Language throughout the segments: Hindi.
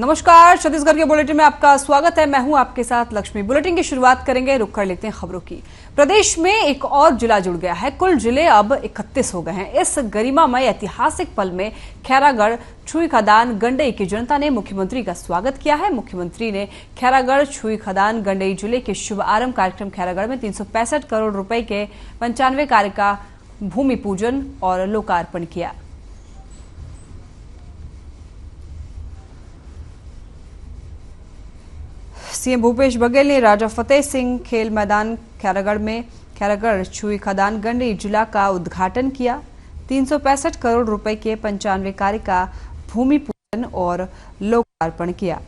नमस्कार, छत्तीसगढ़ के बुलेटिन में आपका स्वागत है। मैं हूं आपके साथ लक्ष्मी। बुलेटिन की शुरुआत करेंगे, रुक कर लेते हैं खबरों की। प्रदेश में एक और जिला जुड़ गया है। कुल जिले अब 31 हो गए हैं। इस गरिमामय ऐतिहासिक पल में खैरागढ़ छुई खदान गंडई की जनता ने मुख्यमंत्री का स्वागत किया है। मुख्यमंत्री ने खैरागढ़ छुई खदान गंडई जिले के शुभारंभ कार्यक्रम खैरागढ़ में 365 करोड़ रुपए के 95 कार्य का भूमि पूजन और लोकार्पण किया। सीएम भूपेश बघेल ने राजा फतेह सिंह खेल मैदान खैरागढ़ में खैरागढ़ छुई खदान गंडई जिला का उद्घाटन किया। 365 करोड़ रुपए के 95 कार्य का भूमि पूजन और लोकार्पण किया।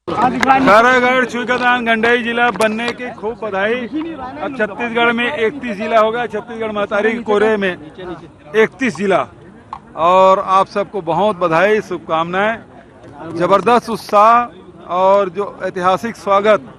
खैरागढ़ छुई खदान गंडई जिला बनने की खूब बधाई। अब छत्तीसगढ़ में 31 जिला होगा। छत्तीसगढ़ महतारी के कोरे में 31 जिला, और आप सबको बहुत बधाई, शुभकामनाएं। जबरदस्त उत्साह और जो ऐतिहासिक स्वागत।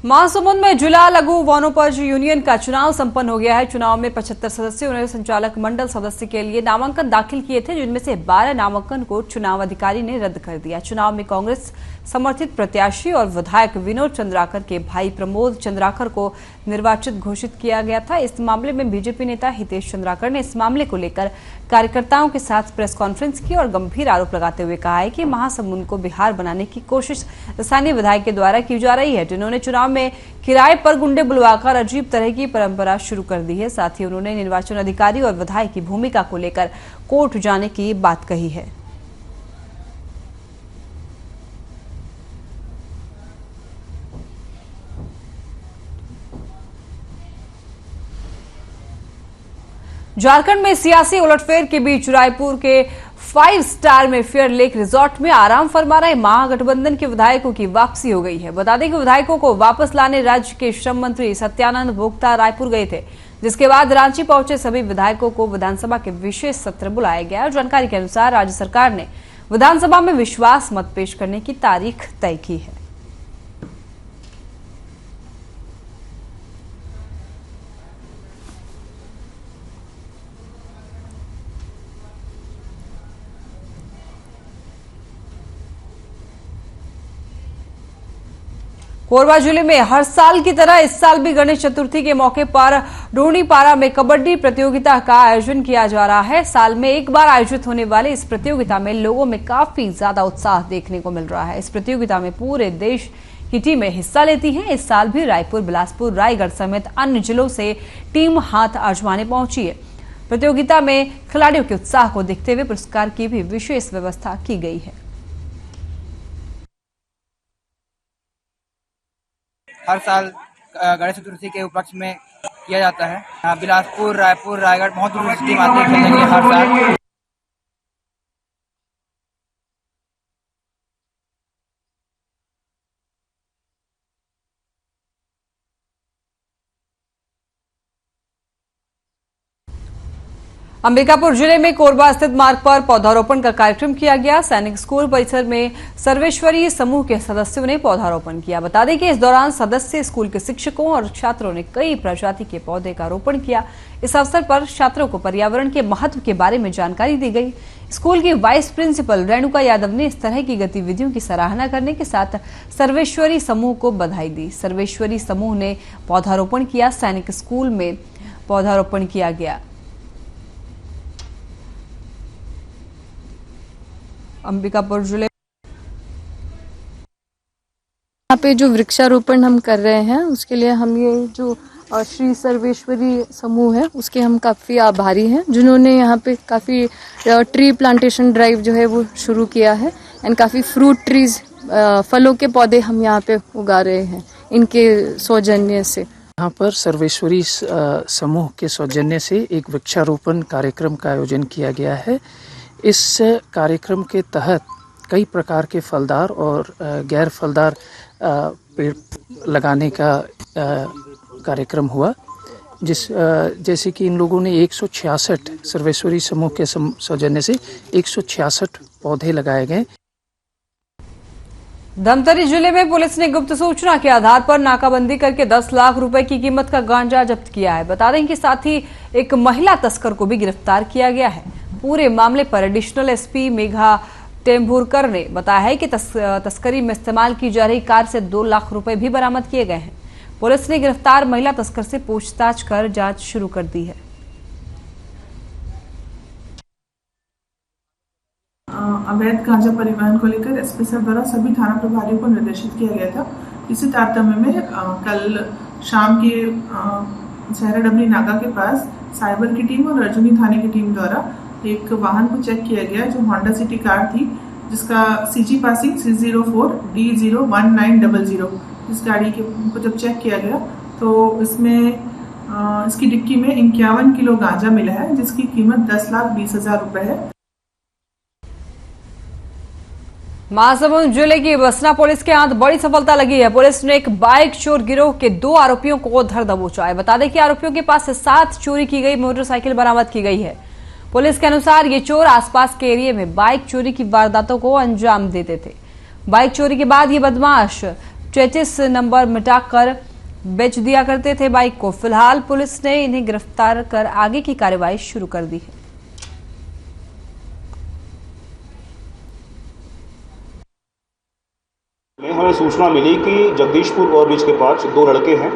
महासमुंद में जिला लघु वनोपज यूनियन का चुनाव संपन्न हो गया है। चुनाव में 75 सदस्यों ने संचालक मंडल सदस्य के लिए नामांकन दाखिल किए थे, जिनमें से 12 नामांकन को चुनाव अधिकारी ने रद्द कर दिया। चुनाव में कांग्रेस समर्थित प्रत्याशी और विधायक विनोद चंद्राकर के भाई प्रमोद चंद्राकर को निर्वाचित घोषित किया गया था। इस मामले में बीजेपी नेता हितेश चंद्राकर ने इस मामले को लेकर कार्यकर्ताओं के साथ प्रेस कॉन्फ्रेंस की और गंभीर आरोप लगाते हुए कहा है कि महासमुंद को बिहार बनाने की कोशिश स्थानीय विधायक के द्वारा की जा रही है, जिन्होंने चुनाव में किराए पर गुंडे बुलवाकर अजीब तरह की परंपरा शुरू कर दी है। साथ ही उन्होंने निर्वाचन अधिकारी और विधायक की भूमिका को लेकर कोर्ट जाने की बात कही है। झारखंड में सियासी उलटफेर के बीच रायपुर के 5 स्टार में फेयर लेक रिजॉर्ट में आराम फरमा रहे महागठबंधन के विधायकों की वापसी हो गई है। बता दें कि विधायकों को वापस लाने राज्य के श्रम मंत्री सत्यानंद भोक्ता रायपुर गए थे, जिसके बाद रांची पहुंचे सभी विधायकों को विधानसभा के विशेष सत्र बुलाया गया। जानकारी के अनुसार राज्य सरकार ने विधानसभा में विश्वास मत पेश करने की तारीख तय की है। कोरबा जिले में हर साल की तरह इस साल भी गणेश चतुर्थी के मौके पर डोनीपारा में कबड्डी प्रतियोगिता का आयोजन किया जा रहा है। साल में एक बार आयोजित होने वाले इस प्रतियोगिता में लोगों में काफी ज्यादा उत्साह देखने को मिल रहा है। इस प्रतियोगिता में पूरे देश की टीमें हिस्सा लेती हैं। इस साल भी रायपुर, बिलासपुर, रायगढ़ समेत अन्य जिलों से टीम हाथ आजमाने पहुंची है। प्रतियोगिता में खिलाड़ियों के उत्साह को देखते हुए पुरस्कार की भी विशेष व्यवस्था की गई है। हर साल गणेश चतुर्थी के उपलक्ष्य में किया जाता है। बिलासपुर, रायपुर, रायगढ़ बहुत दूर से टीम आती है खेलने के लिए हर साल। अंबिकापुर जिले में कोरबा स्थित मार्ग पर पौधारोपण का कार्यक्रम किया गया। सैनिक स्कूल परिसर में सर्वेश्वरी समूह के सदस्यों ने पौधारोपण किया। बता दें कि इस दौरान सदस्य, स्कूल के शिक्षकों और छात्रों ने कई प्रजाति के पौधे का रोपण किया। इस अवसर पर छात्रों को पर्यावरण के महत्व के बारे में जानकारी दी गई। स्कूल की वाइस प्रिंसिपल रेणुका यादव ने इस तरह की गतिविधियों की सराहना करने के साथ सर्वेश्वरी समूह को बधाई दी। सर्वेश्वरी समूह ने पौधारोपण किया। सैनिक स्कूल में पौधारोपण किया गया। अंबिकापुर जिले यहाँ पे जो वृक्षारोपण हम कर रहे हैं, उसके लिए हम ये जो श्री सर्वेश्वरी समूह है उसके हम काफ़ी आभारी हैं, जिन्होंने यहाँ पे काफ़ी ट्री प्लांटेशन ड्राइव जो है वो शुरू किया है। एंड काफ़ी फ्रूट ट्रीज, फलों के पौधे हम यहाँ पे उगा रहे हैं इनके सौजन्य से। यहाँ पर सर्वेश्वरी समूह के सौजन्य से एक वृक्षारोपण कार्यक्रम का आयोजन किया गया है। इस कार्यक्रम के तहत कई प्रकार के फलदार और गैर फलदार पेड़ लगाने का कार्यक्रम हुआ, जैसे कि इन लोगों ने 166 सर्वेश्वरी समूह के सौजन्य से 166 पौधे लगाए गए। धमतरी जिले में पुलिस ने गुप्त सूचना के आधार पर नाकाबंदी करके 10 लाख रुपए की कीमत का गांजा जब्त किया है। बता दें कि साथ ही एक महिला तस्कर को भी गिरफ्तार किया गया है। पूरे मामले पर एडिशनल एसपी मेघा टेम्भुरकर ने बताया है कि तस्करी में इस्तेमाल की जा रही कार से 2 लाख रुपए भी बरामद किए गए हैं। पुलिस ने गिरफ्तार महिला तस्कर से पूछताछ कर जांच शुरू कर दी है। अवैध गांजा परिवहन को लेकर एसपी साहब द्वारा सभी थाना प्रभारियों को निर्देशित किया गया था। इसी तारतम्य में कल शाम के सहरा डबली नाका के पास साइबर की टीम और अर्जुनी थाने की टीम द्वारा एक वाहन को चेक किया गया, जो होंडा सिटी कार थी, जिसका सीजी पासिंग 604D01900। इस गाड़ी को जब चेक किया गया तो इसमें इसकी डिक्की में 51 किलो गांजा मिला है, जिसकी कीमत 10,20,000 रुपए है। महासमुंद जिले की बसना पुलिस के हाथ बड़ी सफलता लगी है। पुलिस ने एक बाइक चोर गिरोह के 2 आरोपियों को धर दबोचा है। बता दें कि आरोपियों के पास से 7 चोरी की गई मोटरसाइकिल बरामद की गई है। पुलिस के अनुसार ये चोर आसपास के एरिया में बाइक चोरी की वारदातों को अंजाम देते थे। बाइक चोरी के बाद ये बदमाश चेचिस नंबर मिटाकर बेच दिया करते थे बाइक को। फिलहाल पुलिस ने इन्हें गिरफ्तार कर आगे की कार्रवाई शुरू कर दी है। हमें सूचना मिली कि जगदीशपुर ओवरब्रिज के पास 2 लड़के हैं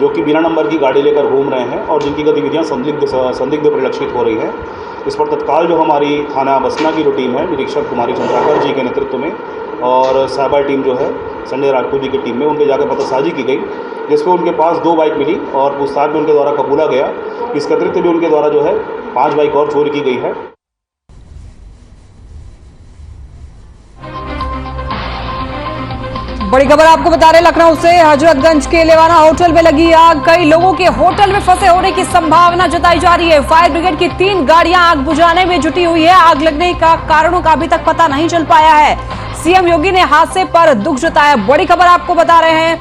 जो कि बिना नंबर की गाड़ी लेकर घूम रहे हैं और जिनकी गतिविधियां संदिग्ध परिलक्षित हो रही है। इस पर तत्काल जो हमारी थाना बसना की जो टीम है, निरीक्षक कुमारी चंद्राकर जी के नेतृत्व में और साइबर टीम जो है संजय राजपूत जी की टीम में, उनके जाकर पतासाजी की गई, जिसमें उनके पास 2 बाइक मिली और पूछताछ में उनके द्वारा कबूला गया। इसके अतिरिक्त भी उनके द्वारा जो है 5 बाइक और चोरी की गई है। बड़ी खबर आपको बता रहे लखनऊ से। हजरतगंज के लेवाना होटल में लगी आग। कई लोगों के होटल में फंसे होने की संभावना जताई जा रही है। फायर ब्रिगेड की 3 गाड़ियां आग बुझाने में जुटी हुई है। आग लगने का कारणों का अभी तक पता नहीं चल पाया है। सीएम योगी ने हादसे पर दुख जताया। बड़ी खबर आपको बता रहे हैं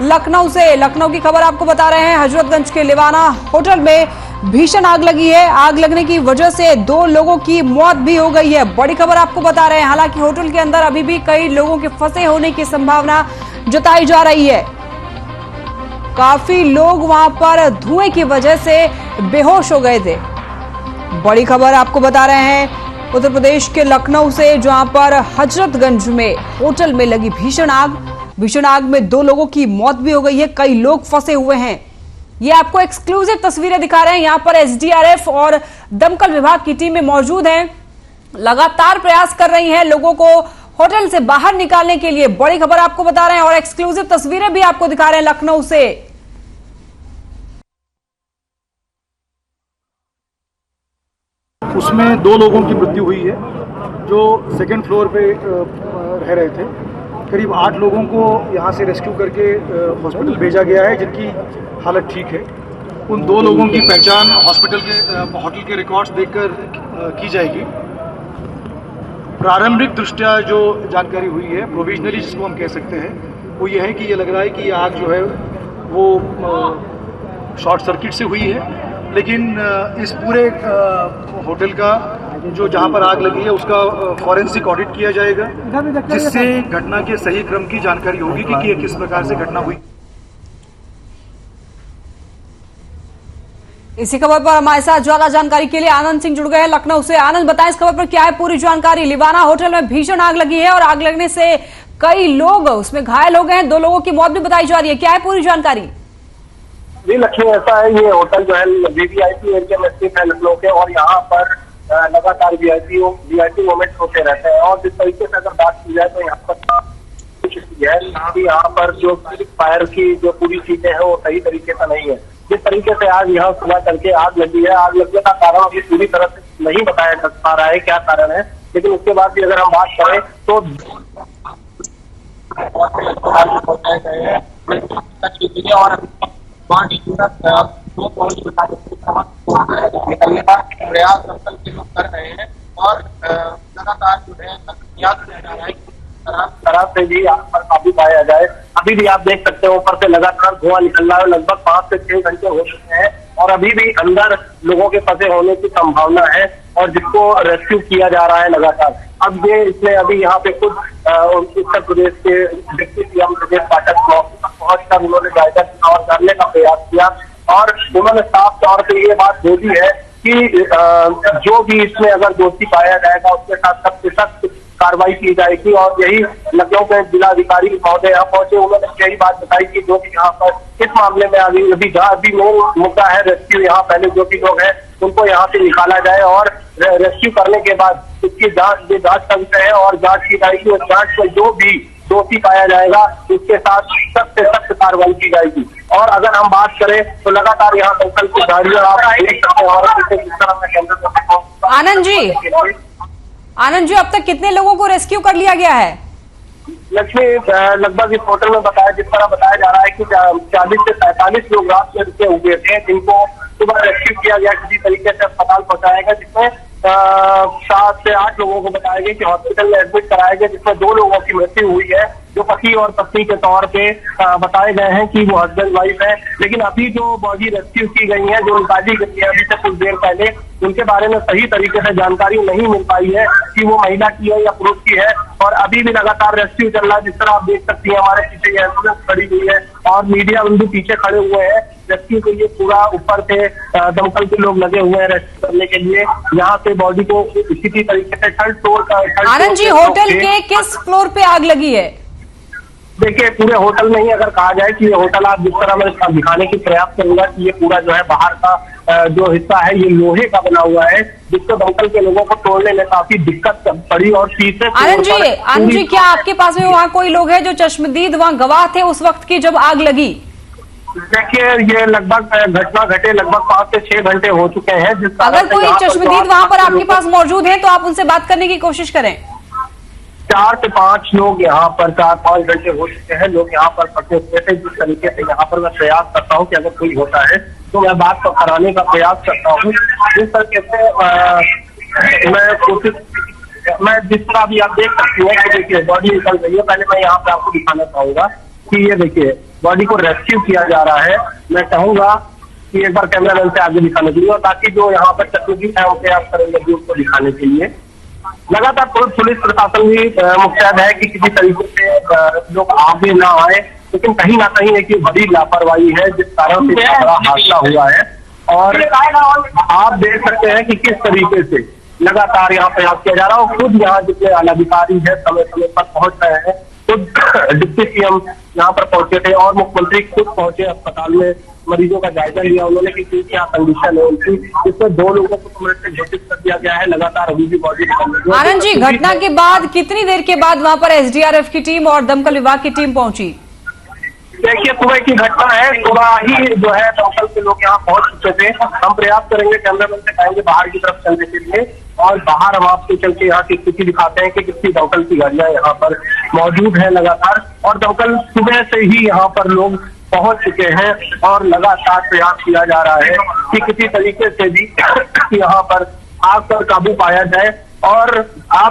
लखनऊ से। लखनऊ की खबर आपको बता रहे हैं। हजरतगंज के लेवाना होटल में भीषण आग लगी है। आग लगने की वजह से 2 लोगों की मौत भी हो गई है। बड़ी खबर आपको बता रहे हैं। हालांकि होटल के अंदर अभी भी कई लोगों के फंसे होने की संभावना जताई जा रही है। काफी लोग वहां पर धुएं की वजह से बेहोश हो गए थे। बड़ी खबर आपको बता रहे हैं उत्तर प्रदेश के लखनऊ से, जहां पर हजरतगंज में होटल में लगी भीषण आग। भीषण आग में 2 लोगों की मौत भी हो गई है। कई लोग फंसे हुए हैं। ये आपको एक्सक्लूसिव तस्वीरें दिखा रहे हैं। यहां पर एसडीआरएफ और दमकल विभाग की टीमें मौजूद हैं, लगातार प्रयास कर रही हैं लोगों को होटल से बाहर निकालने के लिए। बड़ी खबर आपको बता रहे हैं और एक्सक्लूसिव तस्वीरें भी आपको दिखा रहे हैं लखनऊ से। उसमें 2 लोगों की मृत्यु हुई है जो सेकंड फ्लोर पे रह रहे थे। करीब 8 लोगों को यहाँ से रेस्क्यू करके हॉस्पिटल भेजा गया है, जिनकी हालत ठीक है। उन 2 लोगों की पहचान होटल के रिकॉर्ड्स देखकर की जाएगी। प्रारंभिक दृष्टया जो जानकारी हुई है, प्रोविजनली जिसको हम कह सकते हैं, वो ये है कि ये लग रहा है कि ये आग जो है वो शॉर्ट सर्किट से हुई है। लेकिन इस पूरे होटल का जो जहां पर आग लगी है उसका फॉरेंसिक ऑडिट किया जाएगा, जिससे घटना के सही क्रम की जानकारी होगी कि ये किस प्रकार से घटना हुई। इसी खबर पर हमारे साथ ज्यादा जानकारी के लिए आनंद सिंह जुड़ गए हैं लखनऊ से। आनंद, बताएं इस खबर पर क्या है पूरी जानकारी। लिवाना होटल में भीषण आग लगी है और आग लगने से कई लोग उसमें घायल हो गए हैं। 2 लोगों की मौत भी बताई जा रही है। क्या है पूरी जानकारी? जी लक्ष्मी, ऐसा है, ये होटल जो है वीवीआईपी एरिया में स्थित है लखनऊ के, और यहाँ पर लगातार वीआईपी मोमेंट होते रहते हैं। और जिस तरीके से अगर बात की जाए तो यहाँ पर यहाँ पर जो फायर की जो पूरी चीजें हैं वो सही तरीके से नहीं है। जिस तरीके से आज यहाँ सुबह करके आग लगी है, आग लगने का कारण अभी पूरी तरह से नहीं बताया जा पा रहा है क्या कारण है। लेकिन उसके बाद भी अगर हम बात करें तो निकलने का प्रयास दमकल के लोग कर रहे हैं और लगातार जो है तरह से भी आग पर काबू पाया जाए। अभी भी आप देख सकते हैं ऊपर से लगातार धुआं निकल रहा है। लगभग 5 से 6 घंटे हो चुके हैं और अभी भी अंदर लोगों के फंसे होने की संभावना है और जिसको रेस्क्यू किया जा रहा है लगातार। अब ये इसमें अभी यहाँ पे खुद उत्तर प्रदेश के डिप्टी सीएम ब्रजेश पाठक पहुंचकर उन्होंने जायजा और करने का प्रयास किया और उन्होंने साफ तौर पे ये बात बोली है कि जो भी इसमें अगर दोषी पाया जाएगा उसके साथ सख्त से सख्त कार्रवाई की जाएगी। और यही लखनऊ के जिलाधिकारी महोदय यहाँ पहुंचे, उन्होंने यही बात बताई कि जो भी यहाँ पर इस मामले में अभी मेन मुद्दा है रेस्क्यू, यहाँ पहले जो भी लोग हैं उनको यहाँ से निकाला जाए और रेस्क्यू करने के बाद इसकी जांच का विषय है और जांच की जाएगी और जांच में जो भी दोषी पाया जाएगा उसके साथ सख्त से सख्त कार्रवाई की जाएगी। और अगर हम बात करें तो लगातार यहाँ दमकल की गाड़ियां आप देख सकते हैं और जिस तरह मैं आनंद जी अब तक कितने लोगों को रेस्क्यू कर लिया गया है? लक्ष्मी, लगभग इस होटल में जिस तरह बताया जा रहा है कि 40 से 45 लोग रात में रुके हुए थे जिनको सुबह रेस्क्यू किया गया, किसी तरीके से अस्पताल पहुंचाया गया, जिसमें 7 से 8 लोगों को बताया गया कि हॉस्पिटल में एडमिट कराया गया, जिसमें 2 लोगों की मृत्यु हुई है जो पति और पत्नी के तौर पे बताए गए हैं कि वो हस्बैंड वाइफ है। लेकिन अभी जो बॉडी रेस्क्यू की गई है, जो निकाली गई है अभी से कुछ देर पहले, उनके बारे में सही तरीके से जानकारी नहीं मिल पाई है कि वो महिला की है या पुरुष की है। और अभी भी लगातार रेस्क्यू चल रहा है, जिस तरह आप देख सकती हैं हमारे पीछे ये एम्बुलेंस खड़ी हुई है और मीडिया बंधु पीछे खड़े हुए हैं रेस्क्यू के लिए। पूरा ऊपर से दमकल के लोग लगे हुए हैं रेस्क्यू करने के लिए। यहाँ से बॉडी को किसी तरीके से थर्ड फ्लोर का आनंद जी, होटल के किस फ्लोर पे आग लगी है? देखिए, पूरे होटल में ही अगर कहा जाए कि ये होटल, आप जिस तरह मैं दिखाने की प्रयास करूंगा कि ये पूरा जो है बाहर का जो हिस्सा है ये लोहे का बना हुआ है, जिसको दमकल के लोगों को तोड़ने में काफी दिक्कत पड़ी और शीशे। आनंद जी, क्या आपके पास में वहाँ कोई लोग हैं जो चश्मदीद वहाँ गवाह थे उस वक्त की जब आग लगी? देखिए, ये लगभग घटना घटे लगभग 5 से 6 घंटे हो चुके हैं। अगर कोई चश्मदीद वहाँ पर आपके पास मौजूद है तो आप उनसे बात करने की कोशिश करें। 4 से 5 लोग यहाँ पर 4-5 घंटे हो चुके हैं, लोग यहाँ पर फंसे हुए थे। जिस तरीके से यहाँ पर मैं प्रयास करता हूँ कि अगर कोई होता है तो मैं बात को कराने का प्रयास करता हूँ। जिस तरीके से मैं जिस तरह अभी आप देख सकती हैं कि देखिए बॉडी निकल रही है। पहले मैं यहाँ पे आपको दिखाना चाहूंगा कि ये देखिए बॉडी को रेस्क्यू किया जा रहा है। मैं चाहूंगा कि एक बार कैमरामैन से आगे दिखाने के लिए, और ताकि जो यहाँ पर चतुर्जी है उनके आप करेंगे उसको दिखाने के लिए। लगातार पुलिस प्रशासन भी मुस्तैद है कि किसी तरीके से लोग आगे ना आए, लेकिन कहीं ना कहीं एक बड़ी लापरवाही है जिस कारण से बड़ा हादसा हुआ है। और आप देख सकते हैं कि किस तरीके से लगातार यहाँ प्रयास किया जा रहा है। खुद यहाँ जितने आलाधिकारी है समय समय पर पहुंच रहे हैं, खुद डिप्टी सीएम यहाँ पर पहुंचे थे और मुख्यमंत्री खुद पहुंचे अस्पताल में, मरीजों का जायजा लिया उन्होंने कि क्या कंडीशन है उनकी। इसमें 2 लोगों को मृत्यु घोषित कर दिया गया है। लगातार अभी भी बॉडी निकल। आनंद जी, घटना के बाद कितनी देर के बाद वहां पर एसडीआरएफ की टीम और दमकल विभाग की टीम पहुंची? देखिए, सुबह की घटना है, सुबह ही जो है दमकल के लोग यहाँ पहुंच चुके थे। हम प्रयास करेंगे, कैमरामैन से कहेंगे बाहर की तरफ चलने के लिए, और बाहर हम आपको चल के यहाँ की स्थिति दिखाते हैं कि कितनी दमकल की गाड़ियां यहाँ पर मौजूद है लगातार। और दमकल सुबह से ही यहाँ पर लोग पहुंच चुके हैं और लगातार प्रयास किया जा रहा है कि किसी तरीके से भी यहाँ पर आग पर काबू पाया जाए। और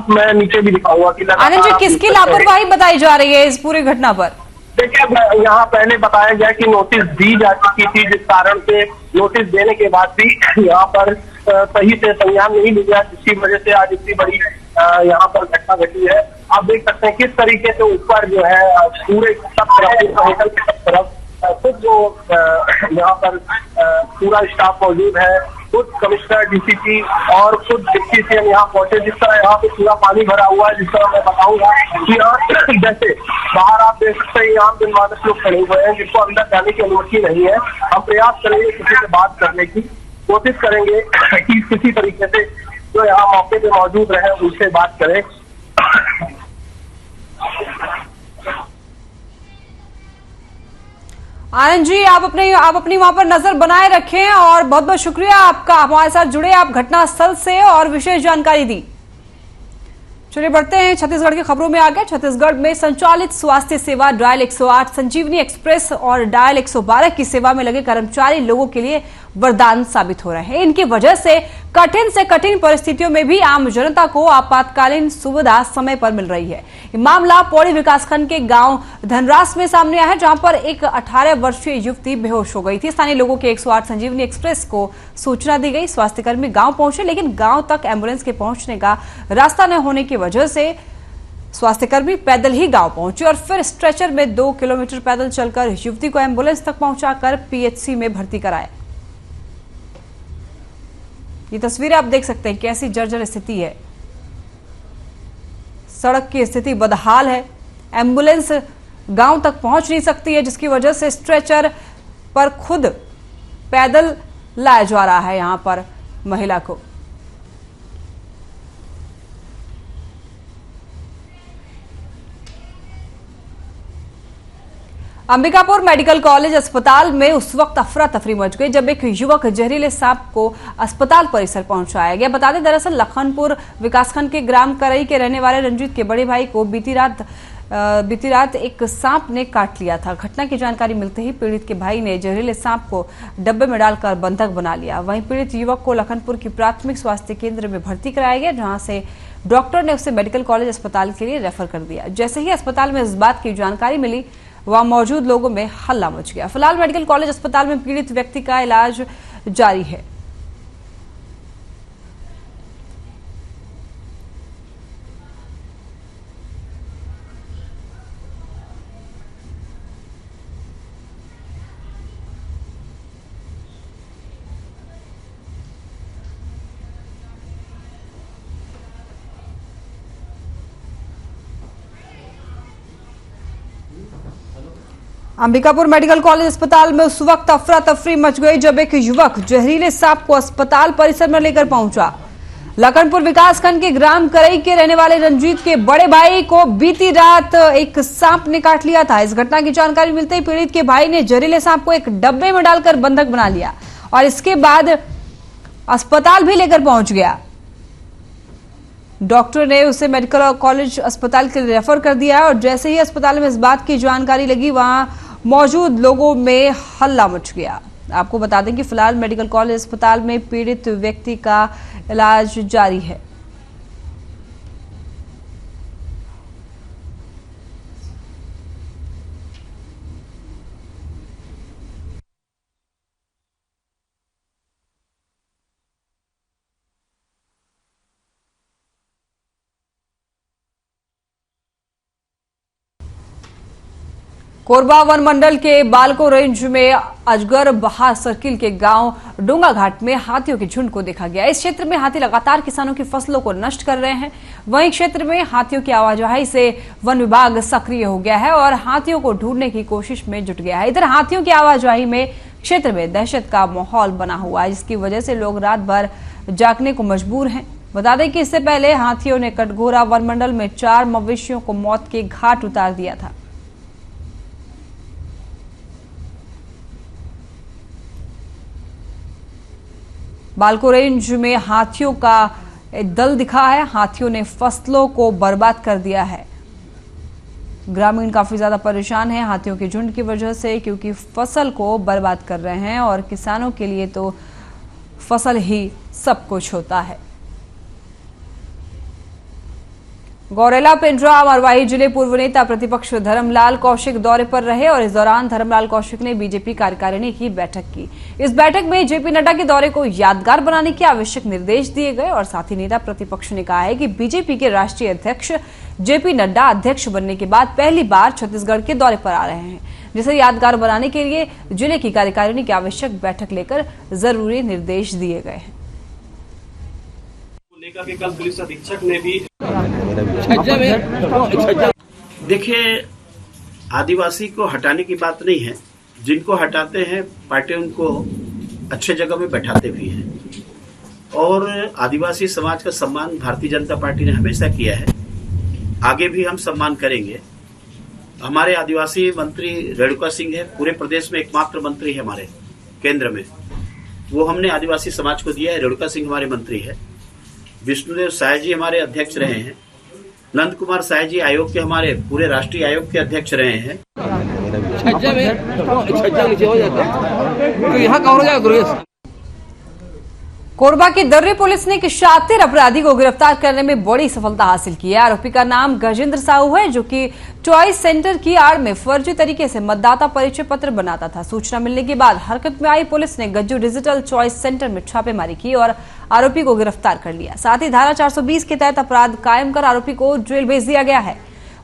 मैं नीचे भी दिखाऊंगा कि आनंद जी, किसकी लापरवाही बताई जा रही है इस पूरी घटना पर? देखिए, यहाँ पहले बताया गया कि नोटिस दी जा चुकी थी, जिस कारण से नोटिस देने के बाद भी यहाँ पर सही से संज्ञान नहीं लिया, जिसकी वजह से आज इतनी बड़ी यहाँ पर घटना घटी है। आप देख सकते हैं किस तरीके से ऊपर जो है पूरे सब तरफ होटल के सब तरफ खुद जो यहाँ पर पूरा स्टाफ मौजूद है, खुद कमिश्नर, डीसीपी और खुद डिप्टी सीएम यहाँ पहुंचे। जिस तरह यहाँ पे पूरा पानी भरा हुआ है, जिस तरह मैं बताऊंगा कि यहाँ जैसे बाहर आप देख सकते हैं यहाँ जनमानस लोग खड़े हुए हैं जिनको अंदर जाने की अनुमति नहीं है। हम प्रयास करेंगे किसी से बात करने की कोशिश करेंगे कि किसी तरीके से जो यहाँ मौके पे मौजूद रहे उनसे बात करें। आनंद जी, आप अपनी वहां पर नजर बनाए रखें और बहुत बहुत शुक्रिया आपका, हमारे साथ जुड़े आप घटना स्थल से और विशेष जानकारी दी। चलिए बढ़ते हैं छत्तीसगढ़ की खबरों में आगे। छत्तीसगढ़ में संचालित स्वास्थ्य सेवा डायल 108, संजीवनी एक्सप्रेस और डायल 112 की सेवा में लगे कर्मचारी लोगों के लिए वरदान साबित हो रहे हैं। इनकी वजह से कठिन परिस्थितियों में भी आम जनता को आपातकालीन सुविधा समय पर मिल रही है। ये मामला पौड़ी विकासखंड के गांव धनरास में सामने आया है, जहां पर एक 18 वर्षीय युवती बेहोश हो गई थी। स्थानीय लोगों के 108 संजीवनी एक्सप्रेस को सूचना दी गई। स्वास्थ्यकर्मी गांव पहुंचे, लेकिन गांव तक एम्बुलेंस के पहुंचने का रास्ता न होने की वजह से स्वास्थ्यकर्मी पैदल ही गांव पहुंचे और फिर स्ट्रेचर में 2 किलोमीटर पैदल चलकर युवती को एम्बुलेंस तक पहुंचाकर पीएचसी में भर्ती कराया। ये तस्वीरें आप देख सकते हैं, कैसी जर्जर स्थिति है। सड़क की स्थिति बदहाल है, एम्बुलेंस गांव तक पहुंच नहीं सकती है, जिसकी वजह से स्ट्रेचर पर खुद पैदल लाया जा रहा है यहां पर महिला को। अंबिकापुर मेडिकल कॉलेज अस्पताल में उस वक्त अफरा तफरी मच गई जब एक युवक जहरीले सांप को अस्पताल परिसर पहुंचाया गया। बता दें, दरअसल लखनपुर विकासखंड के ग्राम करई के रहने वाले रंजीत के बड़े भाई को बीती रात एक सांप ने काट लिया था। घटना की जानकारी मिलते ही पीड़ित के भाई ने जहरीले सांप को डब्बे में डालकर बंधक बना लिया। वहीं पीड़ित युवक को लखनपुर की प्राथमिक स्वास्थ्य केंद्र में भर्ती कराया गया, जहां से डॉक्टर ने उसे मेडिकल कॉलेज अस्पताल के लिए रेफर कर दिया। जैसे ही अस्पताल में इस बात की जानकारी मिली, वहां मौजूद लोगों में हल्ला मच गया। फिलहाल मेडिकल कॉलेज अस्पताल में पीड़ित व्यक्ति का इलाज जारी है। अंबिकापुर मेडिकल कॉलेज अस्पताल में उस वक्त अफरा तफरी मच गई जब एक युवक जहरीले सांप को अस्पताल परिसर में लेकर पहुंचा। लखनपुर विकासखंड के ग्राम करई के रहने वाले रंजीत के बड़े भाई को बीती रात एक सांप ने काट लिया था। इस घटना की जानकारी मिलते ही पीड़ित के भाई ने जहरीले सांप को एक डब्बे में डालकर बंधक बना लिया और इसके बाद अस्पताल भी लेकर पहुंच गया। डॉक्टर ने उसे मेडिकल कॉलेज अस्पताल के लिए रेफर कर दिया और जैसे ही अस्पताल में इस बात की जानकारी लगी, वहां मौजूद लोगों में हल्ला मच गया। आपको बता दें कि फिलहाल मेडिकल कॉलेज अस्पताल में पीड़ित व्यक्ति का इलाज जारी है। कोरबा वन मंडल के बालको रेंज में अजगर बहा सर्किल के गांव डोंगा घाट में हाथियों के झुंड को देखा गया। इस क्षेत्र में हाथी लगातार किसानों की फसलों को नष्ट कर रहे हैं। वहीं क्षेत्र में हाथियों की आवाजाही से वन विभाग सक्रिय हो गया है और हाथियों को ढूंढने की कोशिश में जुट गया है। इधर हाथियों की आवाजाही में क्षेत्र में दहशत का माहौल बना हुआ है, जिसकी वजह से लोग रात भर जागने को मजबूर हैं। बता दें कि इससे पहले हाथियों ने कटघोरा वन मंडल में 4 मवेशियों को मौत के घाट उतार दिया था। बालको रेंज में हाथियों का दल दिखा है। हाथियों ने फसलों को बर्बाद कर दिया है। ग्रामीण काफी ज्यादा परेशान हैं हाथियों के झुंड की वजह से, क्योंकि फसल को बर्बाद कर रहे हैं और किसानों के लिए तो फसल ही सब कुछ होता है। गौरेला पिंजरा मरवाही जिले पूर्व नेता प्रतिपक्ष धर्मलाल कौशिक दौरे पर रहे और इस दौरान धर्मलाल कौशिक ने बीजेपी कार्यकारिणी की बैठक की। इस बैठक में जेपी नड्डा के दौरे को यादगार बनाने के आवश्यक निर्देश दिए गए और साथ ही नेता प्रतिपक्ष ने कहा है कि बीजेपी के राष्ट्रीय अध्यक्ष जेपी नड्डा अध्यक्ष बनने के बाद पहली बार छत्तीसगढ़ के दौरे पर आ रहे हैं, जिसे यादगार बनाने के लिए जिले की कार्यकारिणी की आवश्यक बैठक लेकर जरूरी निर्देश दिए गए हैं। लेकर के कल पुलिस अधीक्षक ने भी देखिए, आदिवासी को हटाने की बात नहीं है, जिनको हटाते हैं पार्टी उनको अच्छे जगह में बैठाते भी हैं और आदिवासी समाज का सम्मान भारतीय जनता पार्टी ने हमेशा किया है, आगे भी हम सम्मान करेंगे। हमारे आदिवासी मंत्री रेणुका सिंह है, पूरे प्रदेश में एकमात्र मंत्री है हमारे केंद्र में, वो हमने आदिवासी समाज को दिया है। रेणुका सिंह हमारे मंत्री है। विष्णुदेव साय जी हमारे अध्यक्ष रहे हैं। नंद कुमार साय जी आयोग के हमारे पूरे राष्ट्रीय आयोग के अध्यक्ष रहे हैं। कोरबा की दर्री पुलिस ने एक शातिर अपराधी को गिरफ्तार करने में बड़ी सफलता हासिल की है। आरोपी का नाम गजेंद्र साहू है, जो कि चॉइस सेंटर की आड़ में फर्जी तरीके से मतदाता परिचय पत्र बनाता था। सूचना मिलने के बाद हरकत में आई पुलिस ने गज्जू डिजिटल चॉइस सेंटर में छापेमारी की और आरोपी को गिरफ्तार कर लिया। साथ ही धारा 420 के तहत अपराध कायम कर आरोपी को जेल भेज दिया गया है।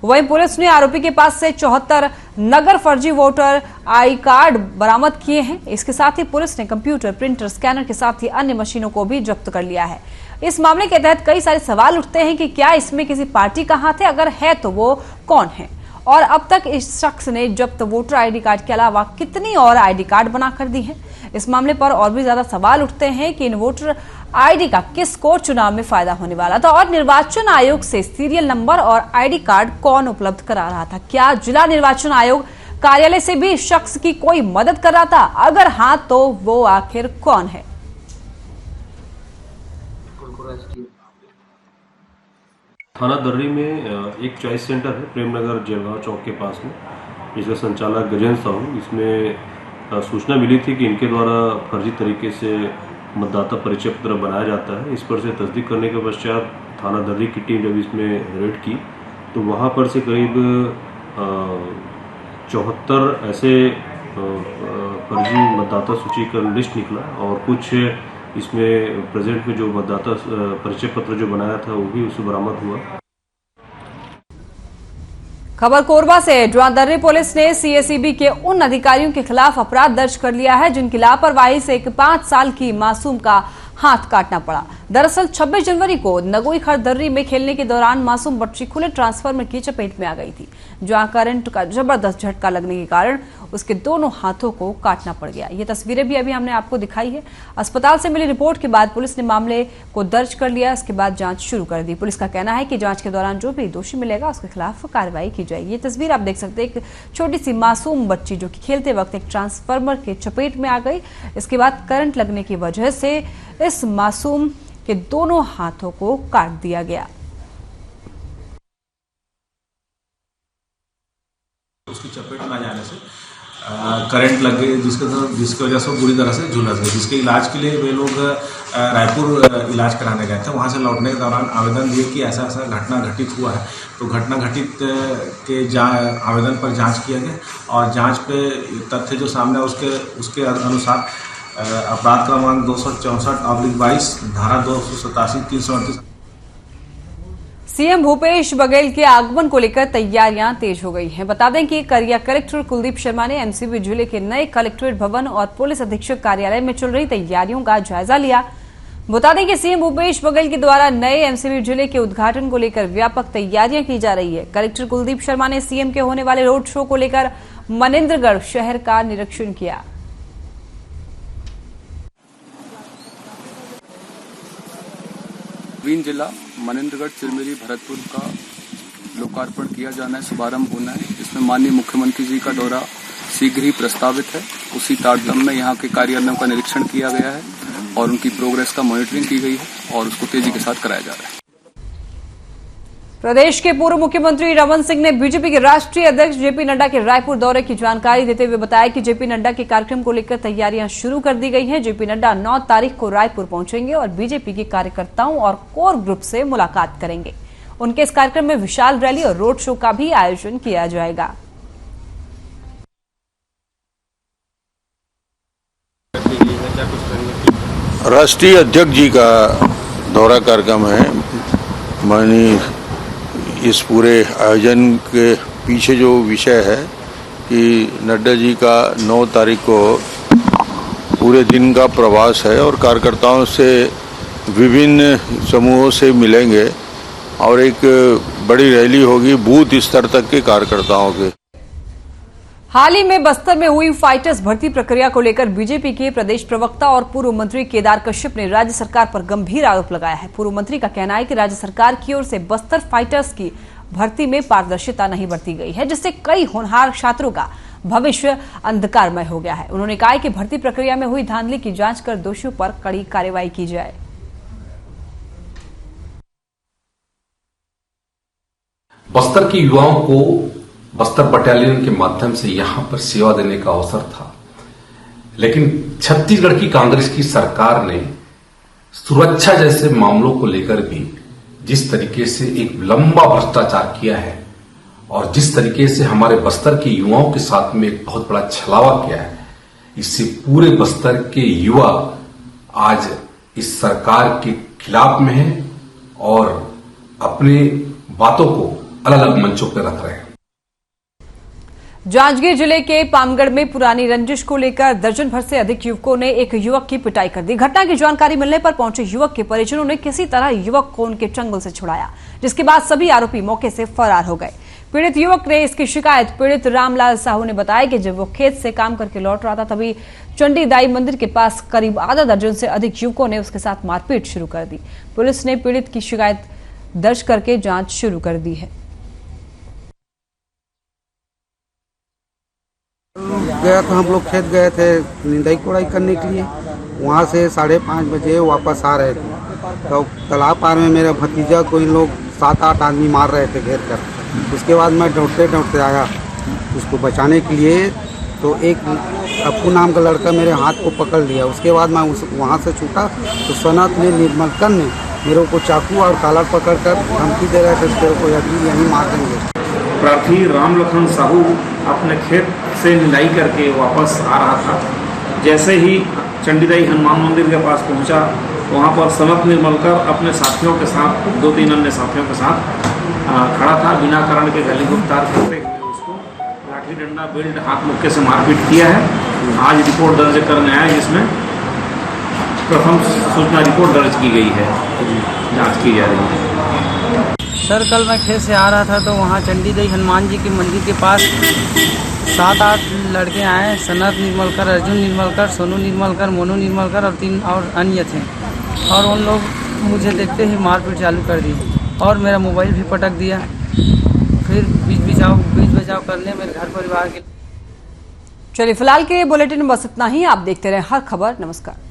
वहीं पुलिस ने आरोपी के पास से 74 नगर फर्जी वोटर आई कार्ड बरामद किए हैं। इसके साथ ही पुलिस ने कंप्यूटर, प्रिंटर, स्कैनर के साथ ही अन्य मशीनों को भी जब्त कर लिया है। इस मामले के तहत कई सारे सवाल उठते हैं कि क्या इसमें किसी पार्टी का हाथ है, अगर है तो वो कौन है, और अब तक इस शख्स ने जब्त वोटर आईडी कार्ड के अलावा कितनी और आईडी कार्ड बनाकर दी है। इस मामले पर और भी ज्यादा सवाल उठते हैं कि इन वोटर आईडी का किसको चुनाव में फायदा होने वाला था, और निर्वाचन आयोग से सीरियल नंबर और आईडी कार्ड कौन उपलब्ध करा रहा था। क्या जिला निर्वाचन आयोग कार्यालय से भी इस शख्स की कोई मदद कर रहा था, अगर हां तो वो आखिर कौन है। थाना दर्री में एक चॉइस सेंटर है प्रेमनगर जयगांव चौक के पास में, जिसका संचालक गजेंद्र साहू। इसमें सूचना मिली थी कि इनके द्वारा फर्जी तरीके से मतदाता परिचय पत्र बनाया जाता है। इस पर से तस्दीक करने के पश्चात थाना दर्री की टीम जब इसमें रेड की तो वहाँ पर से करीब 74 ऐसे फर्जी मतदाता सूची का लिस्ट निकला और कुछ इसमें प्रेजेंट में जो मतदाता परिचय पत्र जो बनाया था वो भी उससे बरामद हुआ। खबर कोरबा से, जहां दर्री पुलिस ने सीएसीबी के उन अधिकारियों के खिलाफ अपराध दर्ज कर लिया है जिनकी लापरवाही से एक 5 साल की मासूम का हाथ काटना पड़ा। दरअसल 26 जनवरी को नगोई खर दर्री में खेलने के दौरान मासूम बच्ची खुले ट्रांसफार्मर की चपेट में आ गई थी, जहां करंट का जबरदस्त झटका लगने के कारण उसके दोनों हाथों को काटना पड़ गया। ये तस्वीरें भी अभी हमने आपको दिखाई है। अस्पताल से मिली रिपोर्ट के बाद पुलिस ने मामले को दर्ज कर लिया। इसके बाद जांच शुरू कर दी। पुलिस का कहना है कि जांच के दौरान जो भी दोषी मिलेगा उसके खिलाफ कार्रवाई की जाएगी। ये तस्वीर आप देख सकते हैं, एक छोटी सी मासूम बच्ची जो कि खेलते वक्त एक ट्रांसफार्मर के चपेट में आ गई। इसके बाद करंट लगने की वजह से इस मासूम के दोनों हाथों को काट दिया गया। उसकी चपेट में आ जाने से करंट लग गई, जिसकी वजह से बुरी तरह से झुलस गई, जिसके इलाज के लिए वे लोग रायपुर इलाज कराने गए थे। वहाँ से लौटने के दौरान आवेदन दिए कि ऐसा ऐसा घटना घटित हुआ है। तो घटना घटित के आवेदन पर जांच किया गया और जांच पे तथ्य जो सामने उसके अनुसार अपराध क्रमांक 264/22 धारा 287 338। सीएम भूपेश बघेल के आगमन को लेकर तैयारियां तेज हो गई हैं। बता दें कि करिया कलेक्टर कुलदीप शर्मा ने एमसीबी जिले के नए कलेक्ट्रेट भवन और पुलिस अधीक्षक कार्यालय में चल रही तैयारियों का जायजा लिया। बता दें कि सीएम भूपेश बघेल के द्वारा नए एमसीबी जिले के उद्घाटन को लेकर व्यापक तैयारियां की जा रही है। कलेक्टर कुलदीप शर्मा ने सीएम के होने वाले रोड शो को लेकर मनेन्द्रगढ़ शहर का निरीक्षण किया। नवीन जिला मनेन्द्रगढ़, चिरमिरी, भरतपुर का लोकार्पण किया जाना है, शुभारंभ होना है। इसमें माननीय मुख्यमंत्री जी का दौरा शीघ्र ही प्रस्तावित है। उसी तारतम्य में यहाँ के कार्यालयों का निरीक्षण किया गया है और उनकी प्रोग्रेस का मॉनिटरिंग की गई है और उसको तेजी के साथ कराया जा रहा है। प्रदेश के पूर्व मुख्यमंत्री रमन सिंह ने बीजेपी के राष्ट्रीय अध्यक्ष जेपी नड्डा के रायपुर दौरे की जानकारी देते हुए बताया कि जेपी नड्डा के कार्यक्रम को लेकर तैयारियां शुरू कर दी गई हैं। जेपी नड्डा 9 तारीख को रायपुर पहुंचेंगे और बीजेपी के कार्यकर्ताओं और कोर ग्रुप से मुलाकात करेंगे। उनके इस कार्यक्रम में विशाल रैली और रोड शो का भी आयोजन किया जाएगा। राष्ट्रीय अध्यक्ष जी का दौरा कार्यक्रम है। माननीय इस पूरे आयोजन के पीछे जो विषय है कि नड्डा जी का 9 तारीख को पूरे दिन का प्रवास है और कार्यकर्ताओं से विभिन्न समूहों से मिलेंगे और एक बड़ी रैली होगी बूथ स्तर तक के कार्यकर्ताओं के। हाल ही में बस्तर में हुई फाइटर्स भर्ती प्रक्रिया को लेकर बीजेपी के प्रदेश प्रवक्ता और पूर्व मंत्री केदार कश्यप ने राज्य सरकार पर गंभीर आरोप लगाया है। पूर्व मंत्री का कहना है कि राज्य सरकार की ओर से बस्तर फाइटर्स की भर्ती में पारदर्शिता नहीं बरती गई है, जिससे कई होनहार छात्रों का भविष्य अंधकारमय हो गया है। उन्होंने कहा कि भर्ती प्रक्रिया में हुई धांधली की जांच कर दोषियों पर कड़ी कार्रवाई की जाए। बस्तर के युवाओं को बस्तर बटालियन के माध्यम से यहां पर सेवा देने का अवसर था, लेकिन छत्तीसगढ़ की कांग्रेस की सरकार ने सुरक्षा जैसे मामलों को लेकर भी जिस तरीके से एक लंबा भ्रष्टाचार किया है और जिस तरीके से हमारे बस्तर के युवाओं के साथ में एक बहुत बड़ा छलावा किया है, इससे पूरे बस्तर के युवा आज इस सरकार के खिलाफ में है और अपनी बातों को अलग अलग मंचों पर रख रहे हैं। जांजगीर जिले के पामगढ़ में पुरानी रंजिश को लेकर दर्जन भर से अधिक युवकों ने एक युवक की पिटाई कर दी। घटना की जानकारी मिलने पर पहुंचे युवक के परिजनों ने किसी तरह युवक को उनके चंगुल से छुड़ाया, जिसके बाद सभी आरोपी मौके से फरार हो गए। पीड़ित युवक ने इसकी शिकायत पीड़ित रामलाल साहू ने बताया कि जब वो खेत से काम करके लौट रहा था तभी चंडीदाई मंदिर के पास करीब आधा दर्जन से अधिक युवकों ने उसके साथ मारपीट शुरू कर दी। पुलिस ने पीड़ित की शिकायत दर्ज करके जांच शुरू कर दी है। गया था, हम लोग खेत गए थे निंदाई कोड़ाई करने के लिए। वहाँ से 5:30 बजे वापस आ रहे थे तो तालाब पार में मेरा भतीजा को इन लोग 7-8 आदमी मार रहे थे घेर कर। उसके बाद मैं दौड़ते दौड़ते आया उसको बचाने के लिए, तो एक अप्पू नाम का लड़का मेरे हाथ को पकड़ लिया। उसके बाद मैं वहाँ से छूटा तो सनत ने निर्मलकर ने मेरे को चाकू और कालर पकड़ कर धमकी दे रहे थे, तेरे को यहीं मार देंगे। प्रार्थी राम लखन साहू अपने खेत से निंदाई करके वापस आ रहा था। जैसे ही चंडीदाई हनुमान मंदिर के पास पहुंचा, वहां पर सनत निर्मलकर अपने साथियों के साथ 2-3 अन्य साथियों के साथ खड़ा था। बिना कारण के गली गुफ्तार करते हुए उसको लाठी डंडा बेल्ट हाथ मुक्के से मारपीट किया है। आज रिपोर्ट दर्ज करने आया जिसमें प्रथम सूचना रिपोर्ट दर्ज की गई है, जाँच की जा रही है। सर कल मैं खेत से आ रहा था तो वहाँ चंडीदाई हनुमान जी के मंदिर के पास 7-8 लड़के आए। सनत निर्मलकर, अर्जुन निर्मलकर, सोनू निर्मलकर, मोनू निर्मलकर और 3 और अन्य थे। और उन लोग मुझे देखते ही मारपीट चालू कर दी और मेरा मोबाइल भी पटक दिया। फिर बीच बचाव करने मेरे घर परिवार के। चलिए फिलहाल के बुलेटिन में बस इतना ही। आप देखते रहे हर खबर। नमस्कार।